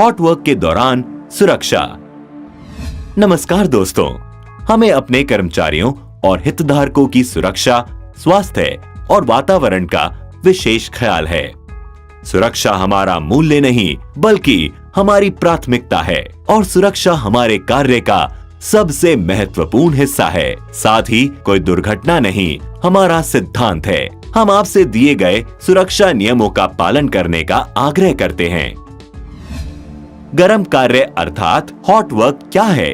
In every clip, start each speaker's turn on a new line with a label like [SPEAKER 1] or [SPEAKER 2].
[SPEAKER 1] Hot work के दौरान सुरक्षा। नमस्कार दोस्तों, हमें अपने कर्मचारियों और हितधारकों की सुरक्षा, स्वास्थ्य और वातावरण का विशेष ख्याल है। सुरक्षा हमारा मूल्य नहीं बल्कि हमारी प्राथमिकता है और सुरक्षा हमारे कार्य का सबसे महत्वपूर्ण हिस्सा है। साथ ही कोई दुर्घटना नहीं हमारा सिद्धांत है। हम आपसे दिए गए सुरक्षा नियमों का पालन करने का आग्रह करते हैं। गर्म कार्य अर्थात हॉट वर्क क्या है?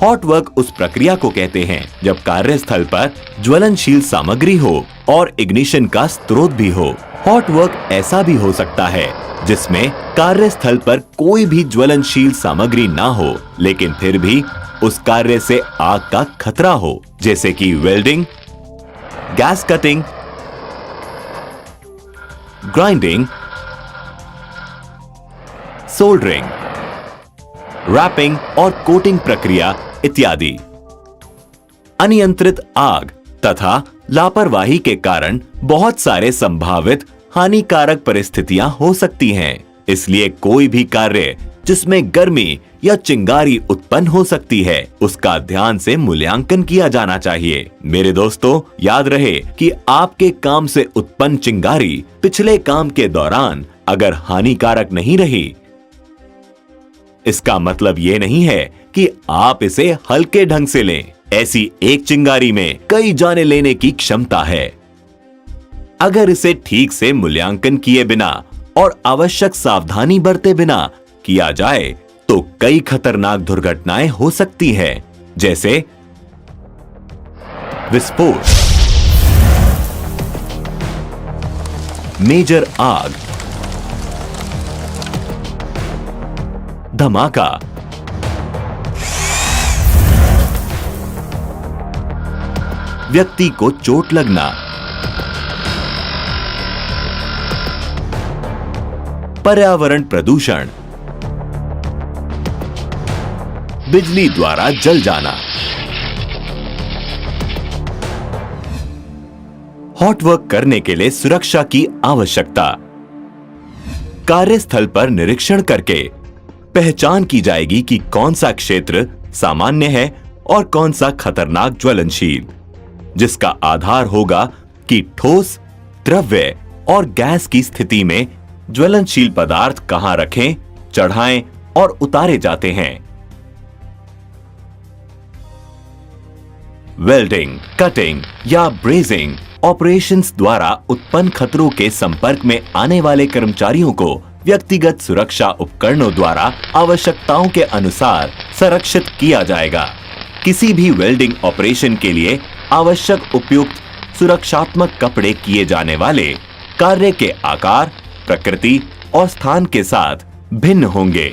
[SPEAKER 1] हॉट वर्क उस प्रक्रिया को कहते हैं जब कार्यस्थल पर ज्वलनशील सामग्री हो और इग्निशन का स्रोत भी हो। हॉट वर्क ऐसा भी हो सकता है जिसमें कार्यस्थल पर कोई भी ज्वलनशील सामग्री ना हो, लेकिन फिर भी उस कार्य से आग का खतरा हो, जैसे कि welding, gas cutting, grinding, soldering, wrapping और कोटिंग प्रक्रिया इत्यादि। अनियंत्रित आग तथा लापरवाही के कारण बहुत सारे संभावित हानिकारक परिस्थितियां हो सकती हैं। इसलिए कोई भी कार्य जिसमें गर्मी या चिंगारी उत्पन्न हो सकती है, उसका ध्यान से मूल्यांकन किया जाना चाहिए। मेरे दोस्तों, याद रहे कि आपके काम से उत्पन्न चिंगारी पिछले काम के दौरान अगर हानिकारक नहीं रही, इसका मतलब ये नहीं है कि आप इसे हल्के ढंग से लें। ऐसी एक चिंगारी में कई जाने लेने की क्षमता है। अगर इसे ठीक से मूल्यांकन किए बिना और आवश्यक सावधानी बरते बिना किया जाए तो कई खतरनाक दुर्घटनाएं हो सकती हैं, जैसे विस्फोट, मेजर आग, धमाका, व्यक्ति को चोट लगना, पर्यावरण प्रदूषण, बिजली द्वारा जल जाना। हॉट वर्क करने के लिए सुरक्षा की आवश्यकता। कार्यस्थल पर निरीक्षण करके पहचान की जाएगी कि कौन सा क्षेत्र सामान्य है और कौन सा खतरनाक ज्वलनशील, जिसका आधार होगा कि ठोस, द्रव्य और गैस की स्थिति में ज्वलनशील पदार्थ कहां रखें, चढ़ाएं और उतारे जाते हैं। वेल्डिंग, कटिंग या ब्रेजिंग ऑपरेशंस द्वारा उत्पन्न खतरों के संपर्क में आने वाले कर्मचारियों को व्यक्तिगत सुरक्षा उपकरणों द्वारा आवश्यकताओं के अनुसार संरक्षित किया जाएगा। किसी भी वेल्डिंग ऑपरेशन के लिए आवश्यक उपयुक्त सुरक्षात्मक कपड़े किए जाने वाले कार्य के आकार, प्रकृति और स्थान के साथ भिन्न होंगे।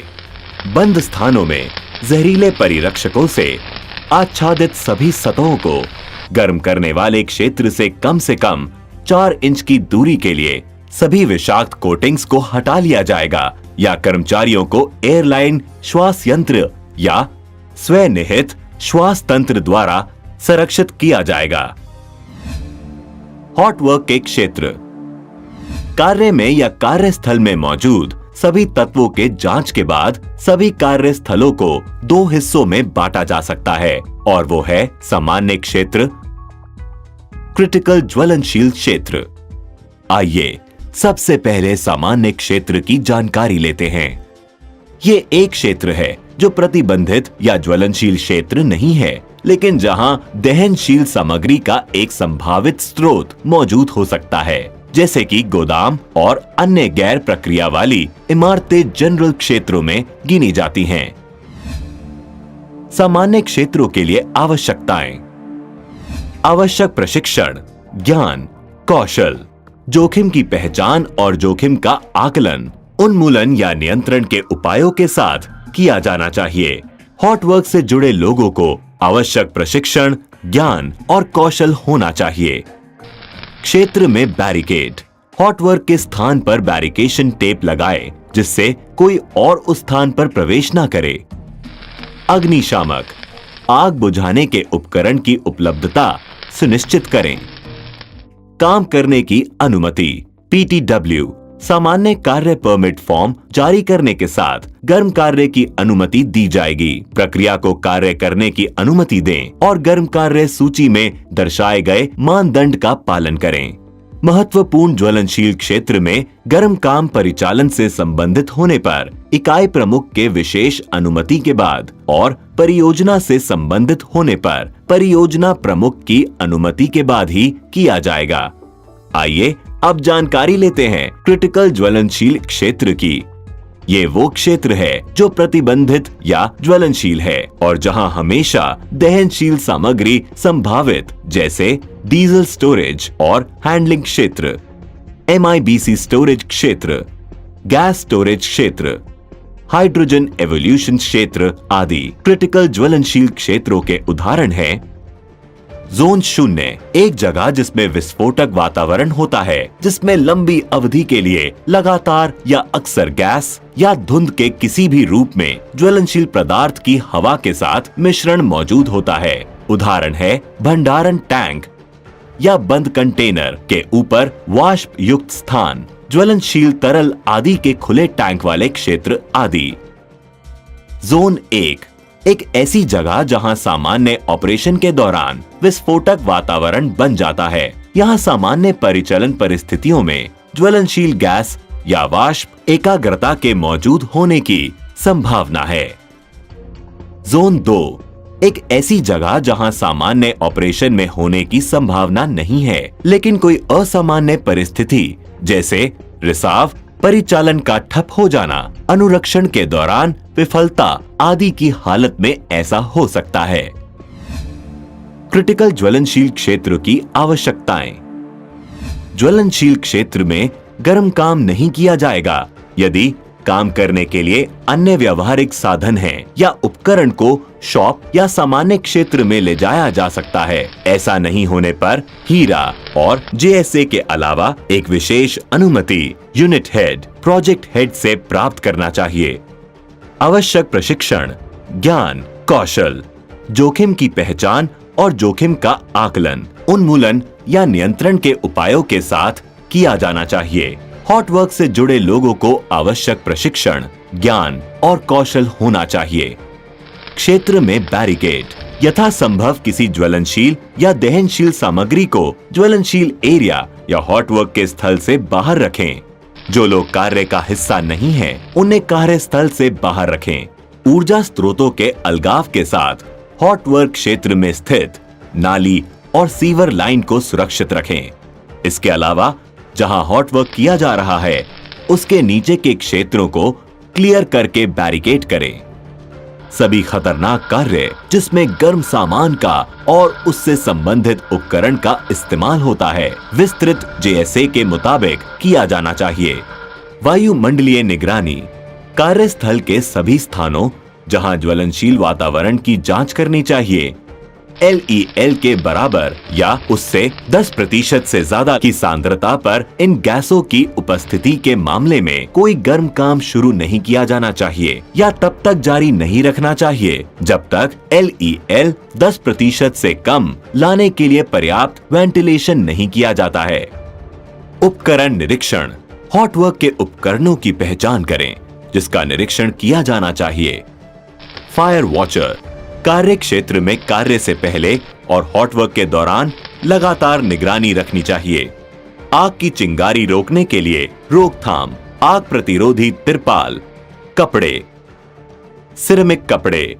[SPEAKER 1] बंद स्थानों में जहरीले परिरक्षकों से आच्छादित सभी सतहों को गर्म करने वाले क्षेत्र से कम 4 इंच की दूरी के लिए सभी विषाक्त कोटिंग्स को हटा लिया जाएगा या कर्मचारियों को एयरलाइन श्वास यंत्र या स्वनिहित श्वास तंत्र द्वारा संरक्षित किया जाएगा। हॉट वर्क के क्षेत्र। कार्य में या कार्यस्थल में मौजूद सभी तत्वों के जांच के बाद सभी कार्यस्थलों को 2 हिस्सों में बांटा जा सकता है और वो है सामान्य क्षेत्र, क्रिटिकल ज्वलनशील क्षेत्र। आइए सबसे पहले सामान्य क्षेत्र की जानकारी लेते हैं। ये एक क्षेत्र है जो प्रतिबंधित या ज्वलनशील क्षेत्र नहीं है, लेकिन जहां दहनशील सामग्री का एक संभावित स्रोत मौजूद हो सकता है, जैसे कि गोदाम और अन्य गैर प्रक्रिया वाली इमारतें जनरल क्षेत्रों में गिनी जाती हैं। सामान्य क्षेत्रों के लिए आवश्यकताएं। आवश्यक प्रशिक्षण, ज्ञान, कौशल, जोखिम की पहचान और जोखिम का आकलन, उन्मूलन या नियंत्रण के उपायों के साथ किया जाना चाहिए। हॉट वर्क से जुड़े लोगों को आवश्यक प्रशिक्षण, ज्ञान और कौशल होना चाहिए। क्षेत्र में बैरिकेड। हॉट वर्क के स्थान पर बैरिकेशन टेप लगाएं, जिससे कोई और उस स्थान पर प्रवेश ना करे। अग्निशामक। आग बुझाने के उपकरण की उपलब्धता सुनिश्चित करें। काम करने की अनुमति। PTW सामान्य कार्य परमिट फॉर्म जारी करने के साथ गर्म कार्य की अनुमति दी जाएगी। प्रक्रिया को कार्य करने की अनुमति दें और गर्म कार्य सूची में दर्शाए गए मानदंड का पालन करें। महत्वपूर्ण ज्वलनशील क्षेत्र में गर्म काम परिचालन से संबंधित होने पर इकाई प्रमुख के विशेष अनुमति के बाद और परियोजना से संबंधित होने पर परियोजना प्रमुख की अनुमति के बाद ही किया जाएगा। आइए अब जानकारी लेते हैं क्रिटिकल ज्वलनशील क्षेत्र की। ये वो क्षेत्र है जो प्रतिबंधित या ज्वलनशील है और जहां हमेशा दहनशील सामग्री संभावित, जैसे डीजल स्टोरेज और हैंडलिंग क्षेत्र, MIBC स्टोरेज क्षेत्र, गैस स्टोरेज क्षेत्र, हाइड्रोजन एवोल्यूशन क्षेत्र आदि क्रिटिकल ज्वलनशील क्षेत्रों के उदाहरण हैं। जोन 0 एक जगह जिसमें विस्फोटक वातावरण होता है, जिसमें लंबी अवधि के लिए लगातार या अक्सर गैस या धुंध के किसी भी रूप में ज्वलनशील पदार्थ की हवा के साथ मिश्रण मौजूद होता है। उदाहरण है भंडारण टैंक या बंद कंटेनर के ऊपर वाष्प युक्त स्थान, ज्वलनशील तरल आदि के खुले टैंक वाले क्षेत्र आदि। जोन 1 एक ऐसी जगह जहां सामान्य ऑपरेशन के दौरान विस्फोटक वातावरण बन जाता है। यहां सामान्य परिचालन परिस्थितियों में ज्वलनशील गैस या वाष्प एकाग्रता के मौजूद होने की संभावना है। जोन 2 एक ऐसी जगह जहां सामान्य ऑपरेशन में होने की संभावना नहीं है, लेकिन कोई असामान्य परिस्थिति जैसे रिसाव, परिचालन का ठप हो जाना, अनुरक्षण के दौरान विफलता आदि की हालत में ऐसा हो सकता है। क्रिटिकल ज्वलनशील क्षेत्र की आवश्यकताएं। ज्वलनशील क्षेत्र में गर्म काम नहीं किया जाएगा यदि काम करने के लिए अन्य व्यावहारिक साधन हैं या उपकरण को शॉप या सामान्य क्षेत्र में ले जाया जा सकता है। ऐसा नहीं होने पर हीरा और JSA के अलावा एक विशेष अनुमति यूनिट हेड, प्रोजेक्ट हेड से प्राप्त करना चाहिए। आवश्यक प्रशिक्षण, ज्ञान, कौशल, जोखिम की पहचान और जोखिम का आकलन, उन्मूलन या नियंत्रण के उपायों के साथ किया जाना चाहिए। हॉट वर्क से जुड़े लोगों को आवश्यक प्रशिक्षण, ज्ञान और कौशल होना चाहिए। क्षेत्र में बैरिकेड, यथासंभव किसी ज्वलनशील या दहनशील सामग्री को ज्वलनशील एरिया या हॉट वर्क के स्थल से बाहर रखें। जो लोग कार्य का हिस्सा नहीं हैं, उन्हें कार्यस्थल से बाहर रखें। ऊर्जा स्रोतों के अलगाव के साथ हॉट वर्क क्षेत्र में स्थित नाली और सीवर लाइन को सुरक्षित रखें। इसके अलावा जहां हॉट वर्क किया जा रहा है, उसके नीचे के क्षेत्रों को क्लियर करके बैरिकेड करें। सभी खतरनाक कार्य जिसमें गर्म सामान का और उससे संबंधित उपकरण का इस्तेमाल होता है, विस्तृत JSA के मुताबिक किया जाना चाहिए। वायुमंडलीय निगरानी, कार्यस्थल के सभी स्थानों जहां ज्वलनशील वातावरण की जांच करनी चाहिए, LEL के बराबर या उससे 10% से ज्यादा की सांद्रता पर इन गैसों की उपस्थिति के मामले में कोई गर्म काम शुरू नहीं किया जाना चाहिए या तब तक जारी नहीं रखना चाहिए जब तक LEL 10% से कम लाने के लिए पर्याप्त वेंटिलेशन नहीं किया जाता है। उपकरण निरीक्षण, हॉट वर्क के उपकरणों की पहचान करें जिसका निरीक्षण किया जाना चाहिए। फायर वॉचर, कार्य क्षेत्र में कार्य से पहले और हॉट वर्क के दौरान लगातार निगरानी रखनी चाहिए। आग की चिंगारी रोकने के लिए रोकथाम, आग प्रतिरोधी तिरपाल, कपड़े, सिरेमिक कपड़े,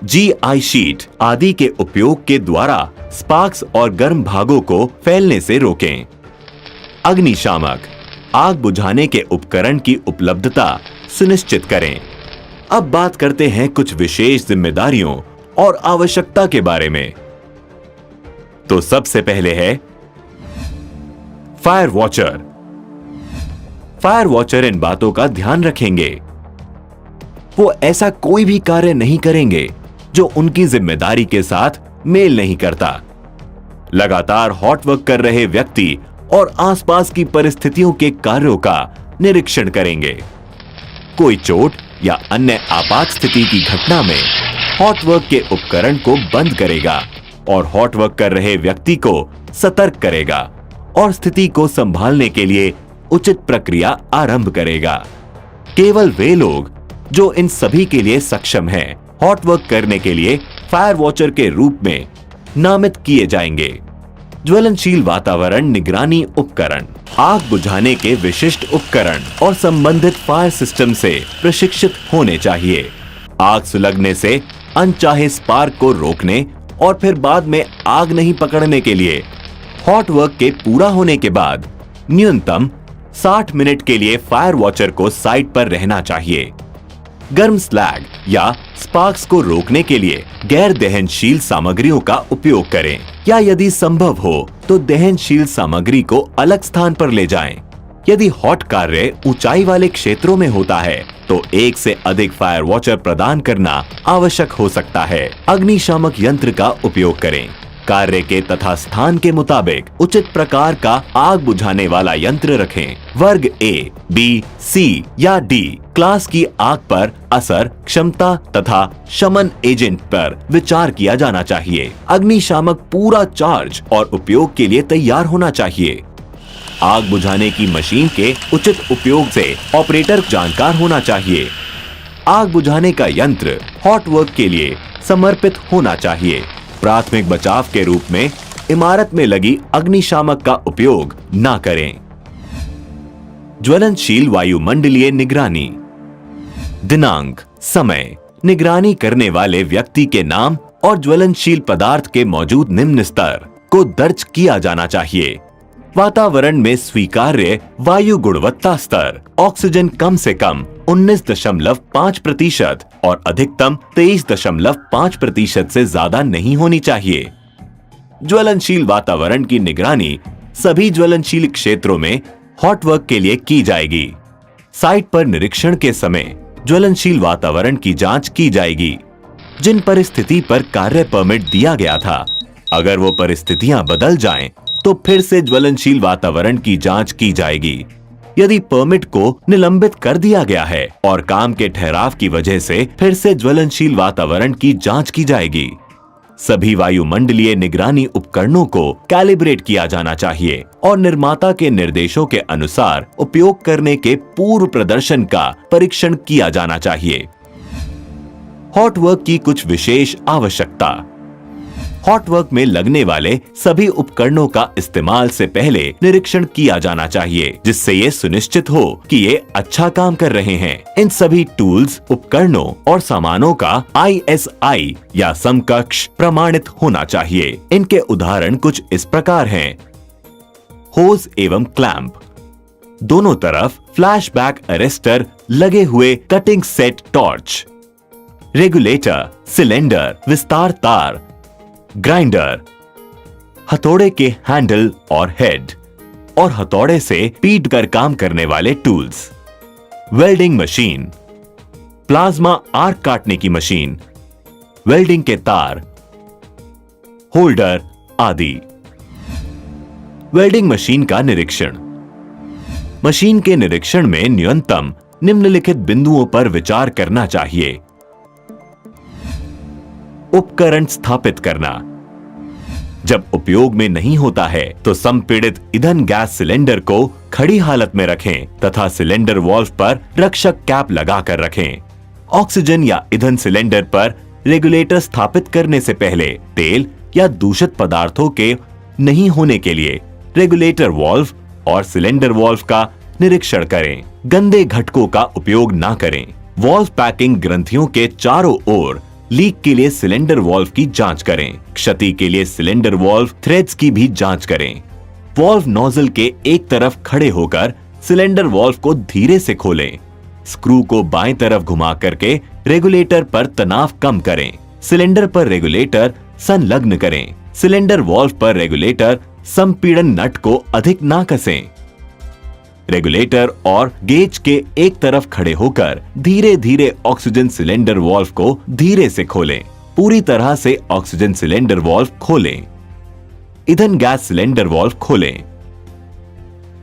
[SPEAKER 1] GI शीट आदि के उपयोग के द्वारा स्पार्क्स और गर्म भागों को फैलने से रोकें। अग्निशामक, आग बुझाने के उपकरण की उपलब्धता सुनिश्चित करें। अब बात करते हैं कुछ विशेष जिम्मेदारियों और आवश्यकता के बारे में। तो सबसे पहले है फायर वॉचर। फायर वॉचर इन बातों का ध्यान रखेंगे। वो ऐसा कोई भी कार्य नहीं करेंगे जो उनकी जिम्मेदारी के साथ मेल नहीं करता। लगातार हॉट वर्क कर रहे व्यक्ति और आसपास की परिस्थितियों के कार्यों का निरीक्षण करेंगे। कोई चोट या अन्य आपात स्थिति की घटना में हॉट वर्क के उपकरण को बंद करेगा और हॉट वर्क कर रहे व्यक्ति को सतर्क करेगा और स्थिति को संभालने के लिए उचित प्रक्रिया आरंभ करेगा। केवल वे लोग जो इन सभी के लिए सक्षम हैं, हॉट वर्क करने के लिए फायर वॉचर के रूप में नामित किए जाएंगे। ज्वलनशील वातावरण निगरानी उपकरण, आग बुझाने के विशिष्ट उपकरण और संबंधित फायर सिस्टम से प्रशिक्षित होने चाहिए। आग सुलगने से अनचाहे स्पार्क को रोकने और फिर बाद में आग नहीं पकड़ने के लिए हॉट वर्क के पूरा होने के बाद न्यूनतम 60 मिनट के लिए फायर वॉचर को साइट पर रहना चाहिए। गर्म स्लैग या स्पार्क्स को रोकने के लिए गैर दहनशील सामग्रियों का उपयोग करें या यदि संभव हो तो दहनशील सामग्री को अलग स्थान पर ले जाएं। यदि हॉट कार्य ऊंचाई वाले क्षेत्रों में होता है तो एक से अधिक फायर वॉचर प्रदान करना आवश्यक हो सकता है। अग्निशामक यंत्र का उपयोग करें। कार्य के तथा स्थान के मुताबिक उचित प्रकार का आग बुझाने वाला यंत्र रखें। वर्ग ए, बी, सी या डी क्लास की आग पर असर, क्षमता तथा शमन एजेंट पर विचार किया जाना चाहिए। अग्निशामक पूरा चार्ज और उपयोग के लिए तैयार होना चाहिए। आग बुझाने की मशीन के उचित उपयोग से ऑपरेटर जानकार होना चाहिए। आग बुझाने का यंत्र हॉट वर्क के लिए समर्पित होना चाहिए। प्राथमिक बचाव के रूप में इमारत में लगी अग्निशामक का उपयोग न करें। ज्वलनशील वायुमंडलीय निगरानी। दिनांक, समय, निगरानी करने वाले व्यक्ति के नाम और ज्वलनशील पदार्थ के मौजूद निम्न स्तर को दर्ज किया जाना चाहिए। वातावरण में स्वीकार्य वायु गुणवत्ता स्तर, ऑक्सीजन कम से कम 19.5% और अधिकतम 23.5% से ज्यादा नहीं होनी चाहिए। ज्वलनशील वातावरण की निगरानी सभी ज्वलनशील क्षेत्रों में हॉट वर्क के लिए की जाएगी। साइट पर निरीक्षण के समय ज्वलनशील वातावरण की जांच की जाएगी। जिन परिस्थिति पर कार्य परमिट दिया गया था, अगर वो परिस्थितियां बदल जाएं, तो फिर से ज्वलनशील वातावरण की जांच की जाएगी। यदि परमिट को निलंबित कर दिया गया है और काम के ठहराव की वजह से फिर से ज्वलनशील वातावरण की जांच की जाएगी। सभी वायुमंडलीय निगरानी उपकरणों को कैलिब्रेट किया जाना चाहिए और निर्माता के निर्देशों के अनुसार उपयोग करने के पूर्व प्रदर्शन का परीक्षण किया जाना चाहिए। हॉट वर्क की कुछ विशेष आवश्यकता। हॉट वर्क में लगने वाले सभी उपकरणों का इस्तेमाल से पहले निरीक्षण किया जाना चाहिए, जिससे ये सुनिश्चित हो कि ये अच्छा काम कर रहे हैं। इन सभी टूल्स, उपकरणों और सामानों का ISI या समकक्ष प्रमाणित होना चाहिए। इनके उदाहरण कुछ इस प्रकार हैं। होज एवं क्लैंप, दोनों तरफ फ्लैशबैक अरेस्टर लगे हुए cutting set torch, regulator, cylinder, विस्तार तार, ग्राइंडर, हथौड़े के हैंडल और हेड और हथौड़े से पीट कर काम करने वाले tools, welding machine, plasma arc काटने की मशीन, वेल्डिंग के तार, होल्डर आदि। वेल्डिंग मशीन का निरीक्षण। मशीन के निरीक्षण में न्यूनतम निम्नलिखित बिंदुओं पर विचार करना चाहिए। उपकरण स्थापित करना। जब उपयोग में नहीं होता है तो संपीड़ित ईंधन गैस सिलेंडर को खड़ी हालत में रखें तथा सिलेंडर वाल्व पर रक्षक कैप लगाकर रखें। ऑक्सीजन या ईंधन सिलेंडर पर रेगुलेटर स्थापित करने से पहले तेल या दूषित पदार्थों के नहीं होने के लिए रेगुलेटर वाल्व और सिलेंडर वाल्व का निरीक्षण करें। गंदे घटकों का उपयोग न करें। वाल्व पैकिंग ग्रंथियों के चारों ओर लीक के लिए सिलेंडर वाल्व की जांच करें। क्षति के लिए सिलेंडर वाल्व थ्रेड्स की भी जांच करें। वाल्व नोजल के एक तरफ खड़े होकर सिलेंडर वाल्व को धीरे से खोलें। स्क्रू को बाएं तरफ घुमा करके रेगुलेटर पर तनाव कम करें। सिलेंडर पर रेगुलेटर संलग्न करें। सिलेंडर वाल्व पर रेगुलेटर संपीड़न नट को अधिक ना कसें। रेगुलेटर और गेज के एक तरफ खड़े होकर धीरे धीरे ऑक्सीजन सिलेंडर वाल्व को धीरे से खोलें। पूरी तरह से ऑक्सीजन सिलेंडर वाल्व खोलें। ईंधन गैस सिलेंडर वाल्व खोलें।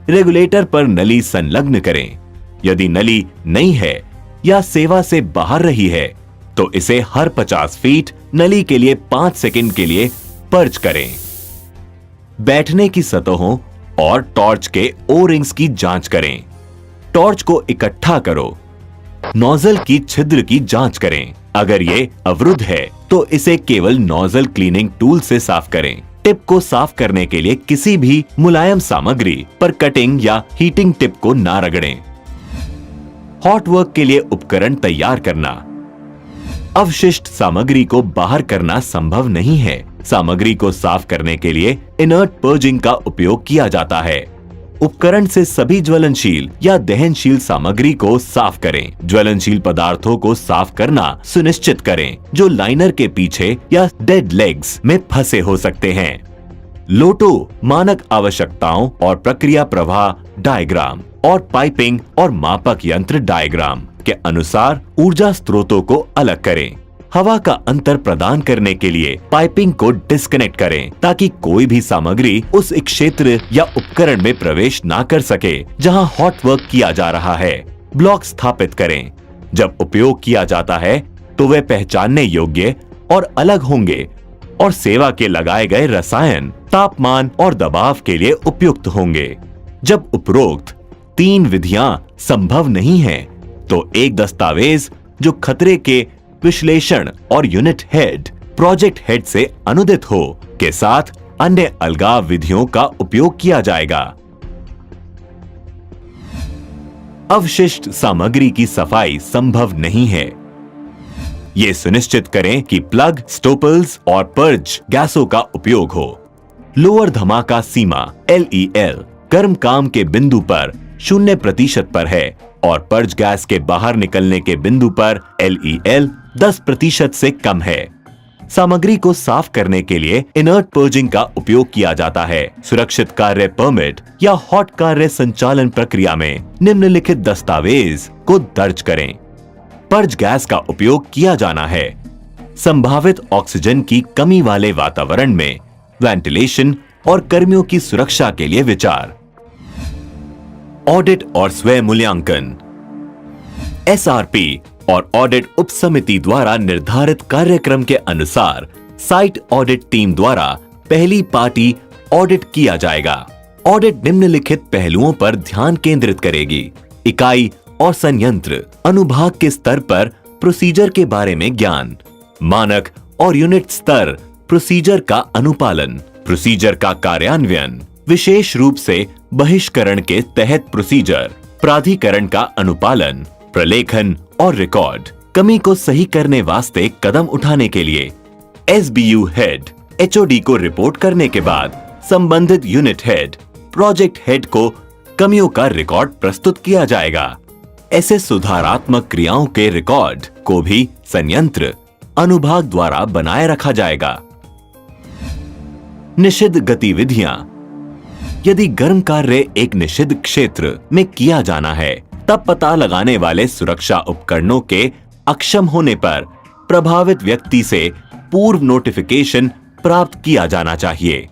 [SPEAKER 1] रेगुलेटर पर नली संलग्न करें। यदि नली नहीं है या सेवा से बाहर रही है तो इसे हर 50 फीट नली के लिए 5 सेकंड के लिए पर्च करें। बैठने की सतहों और टॉर्च के ओ रिंग्स की जांच करें। टॉर्च को इकट्ठा करो। नोजल की छिद्र की जांच करें। अगर ये अवरुद्ध है तो इसे केवल नोजल क्लीनिंग टूल से साफ करें। टिप को साफ करने के लिए किसी भी मुलायम सामग्री पर कटिंग या हीटिंग टिप को ना रगड़ें। हॉट वर्क के लिए उपकरण तैयार करना। अवशिष्ट सामग्री को बाहर करना संभव नहीं है। सामग्री को साफ करने के लिए इनर्ट पर्जिंग का उपयोग किया जाता है। उपकरण से सभी ज्वलनशील या दहनशील सामग्री को साफ करें। ज्वलनशील पदार्थों को साफ करना सुनिश्चित करें जो लाइनर के पीछे या डेड लेग्स में फंसे हो सकते हैं। लोटो मानक आवश्यकताओं और प्रक्रिया प्रवाह डायग्राम और पाइपिंग और मापक यंत्र डायग्राम के अनुसार ऊर्जा स्रोतों को अलग करें। हवा का अंतर प्रदान करने के लिए पाइपिंग को डिस्कनेक्ट करें ताकि कोई भी सामग्री उस क्षेत्र या उपकरण में प्रवेश ना कर सके जहां हॉट वर्क किया जा रहा है। ब्लॉक स्थापित करें। जब उपयोग किया जाता है तो वे पहचानने योग्य और अलग होंगे और सेवा के लगाए गए रसायन, तापमान और दबाव के लिए उपयुक्त होंगे। जब उपरोक्त 3 विधियां संभव नहीं हैं, तो एक दस्तावेज जो खतरे के विश्लेषण और यूनिट हेड, प्रोजेक्ट हेड से अनुदित हो के साथ अन्य अलगाव विधियों का उपयोग किया जाएगा। अवशिष्ट सामग्री की सफाई संभव नहीं है। ये सुनिश्चित करें कि प्लग, स्टोपल्स और पर्ज गैसों का उपयोग हो। लोअर धमाका सीमा LEL गर्म काम के बिंदु पर 0% पर है और पर्ज गैस के बाहर निकलने के बिंदु पर LEL 10% से कम है। सामग्री को साफ करने के लिए इनर्ट पर्जिंग का उपयोग किया जाता है। सुरक्षित कार्य परमिट या हॉट कार्य संचालन प्रक्रिया में निम्नलिखित दस्तावेज को दर्ज करें। पर्ज गैस का उपयोग किया जाना है। संभावित ऑक्सीजन की कमी वाले वातावरण में वेंटिलेशन और कर्मियों की सुरक्षा के लिए विचार। ऑडिट और स्वयं मूल्यांकन। SRP और ऑडिट उपसमिति द्वारा निर्धारित कार्यक्रम के अनुसार साइट ऑडिट टीम द्वारा पहली पार्टी ऑडिट किया जाएगा। ऑडिट निम्नलिखित पहलुओं पर ध्यान केंद्रित करेगी। इकाई और संयंत्र अनुभाग के स्तर पर प्रोसीजर के बारे में ज्ञान, मानक और यूनिट स्तर प्रोसीजर का अनुपालन, प्रोसीजर का कार्यान्वयन, विशेष रूप से बहिष्करण के तहत प्रोसीजर, प्राधिकरण का अनुपालन, प्रलेखन और रिकॉर्ड, कमी को सही करने वास्ते कदम उठाने के लिए SBU हेड HOD को रिपोर्ट करने के बाद संबंधित यूनिट हेड, प्रोजेक्ट हेड को कमियों का रिकॉर्ड प्रस्तुत किया जाएगा। ऐसे सुधारात्मक क्रियाओं के रिकॉर्ड को भी संयंत्र अनुभाग द्वारा बनाए रखा जाएगा। निषिद्ध गतिविधियां। यदि गर्म कार्य एक निषिद्ध क्षेत्र में किया जाना है तब पता लगाने वाले सुरक्षा उपकरणों के अक्षम होने पर प्रभावित व्यक्ति से पूर्व नोटिफिकेशन प्राप्त किया जाना चाहिए।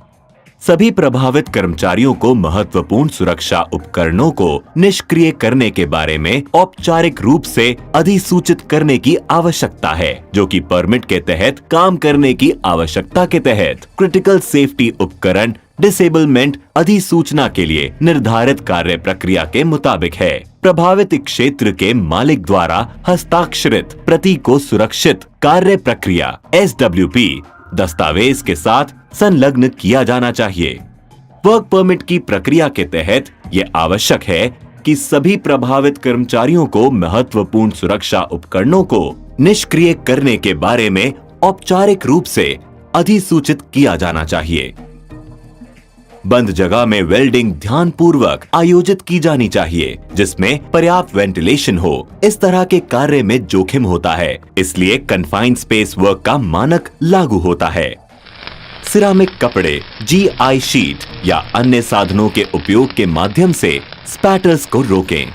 [SPEAKER 1] सभी प्रभावित कर्मचारियों को महत्वपूर्ण सुरक्षा उपकरणों को निष्क्रिय करने के बारे में औपचारिक रूप से अधिसूचित करने की आवश्यकता है, जो कि परमिट के तहत काम करने की आवश्यकता के तहत क्रिटिकल सेफ्टी उपकरण डिसेबलमेंट अधिसूचना के लिए निर्धारित कार्य प्रक्रिया के मुताबिक है। प्रभावित क्षेत्र के मालिक द्वारा हस्ताक्षरित प्रति को सुरक्षित कार्य प्रक्रिया SWP दस्तावेज के साथ संलग्न किया जाना चाहिए। वर्क परमिट की प्रक्रिया के तहत यह आवश्यक है कि सभी प्रभावित कर्मचारियों को महत्वपूर्ण सुरक्षा उपकरणों को निष्क्रिय करने के बारे में औपचारिक रूप से अधिसूचित किया जाना चाहिए। बंद जगह में वेल्डिंग ध्यानपूर्वक आयोजित की जानी चाहिए, जिसमें पर्याप्त वेंटिलेशन हो। इस तरह के कार्य में जोखिम होता है, इसलिए कन्फाइंड स्पेस वर्क का मानक लागू होता है। सिरामिक कपड़े, GI शीट या अन्य साधनों के उपयोग के माध्यम से स्पैटर्स को रोकें।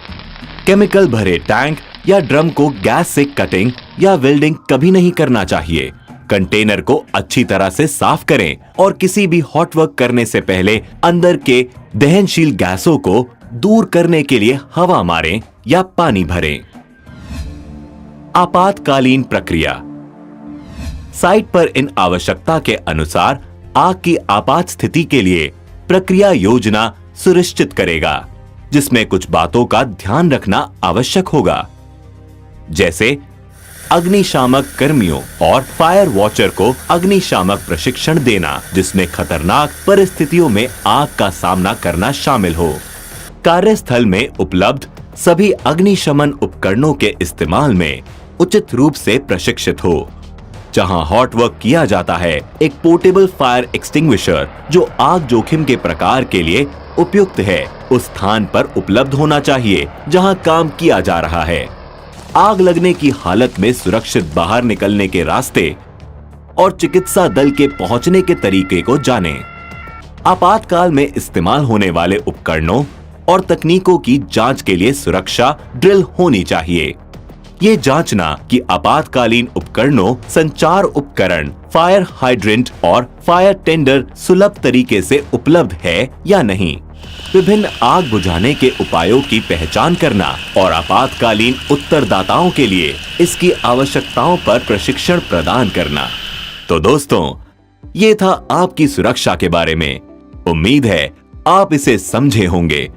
[SPEAKER 1] केमिकल भरे टैंक या ड्रम को गैस से कटिंग या वेल्डिंग कभी नहीं करना चाहिए। कंटेनर को अच्छी तरह से साफ करें और किसी भी हॉट वर्क करने से पहले अंदर के दहनशील गैसों को दूर करने के लिए हवा मारें या पानी भरें। आपातकालीन प्रक्रिया। साइट पर इन आवश्यकता के अनुसार आग की आपात स्थिति के लिए प्रक्रिया योजना सुनिश्चित करेगा, जिसमें कुछ बातों का ध्यान रखना आवश्यक होगा, जैसे अग्निशामक कर्मियों और फायर वॉचर को अग्निशामक प्रशिक्षण देना, जिसमें खतरनाक परिस्थितियों में आग का सामना करना शामिल हो। कार्यस्थल में उपलब्ध सभी अग्निशमन उपकरणों के इस्तेमाल में उचित रूप से प्रशिक्षित हो। जहां हॉट वर्क किया जाता है, एक पोर्टेबल फायर एक्सटिंग्विशर जो आग जोखिम के प्रकार के लिए उपयुक्त है, उस स्थान पर उपलब्ध होना चाहिए जहां काम किया जा रहा है। आग लगने की हालत में सुरक्षित बाहर निकलने के रास्ते और चिकित्सा दल के पहुंचने के तरीके को जानें। आपातकाल में इस्तेमाल होने वाले उपकरणों और तकनीकों की जांच के लिए सुरक्षा ड्रिल होनी चाहिए। ये जांचना कि आपातकालीन उपकरणों, संचार उपकरण, फायर हाइड्रेंट और फायर टेंडर सुलभ तरीके से उपलब्ध है या नहीं। विभिन्न आग बुझाने के उपायों की पहचान करना और आपातकालीन उत्तरदाताओं के लिए इसकी आवश्यकताओं पर प्रशिक्षण प्रदान करना। तो दोस्तों, ये था आपकी सुरक्षा के बारे में। उम्मीद है आप इसे समझे होंगे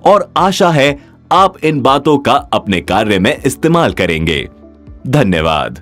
[SPEAKER 1] और आशा है आप इन बातों का अपने कार्य में इस्तेमाल करेंगे। धन्यवाद।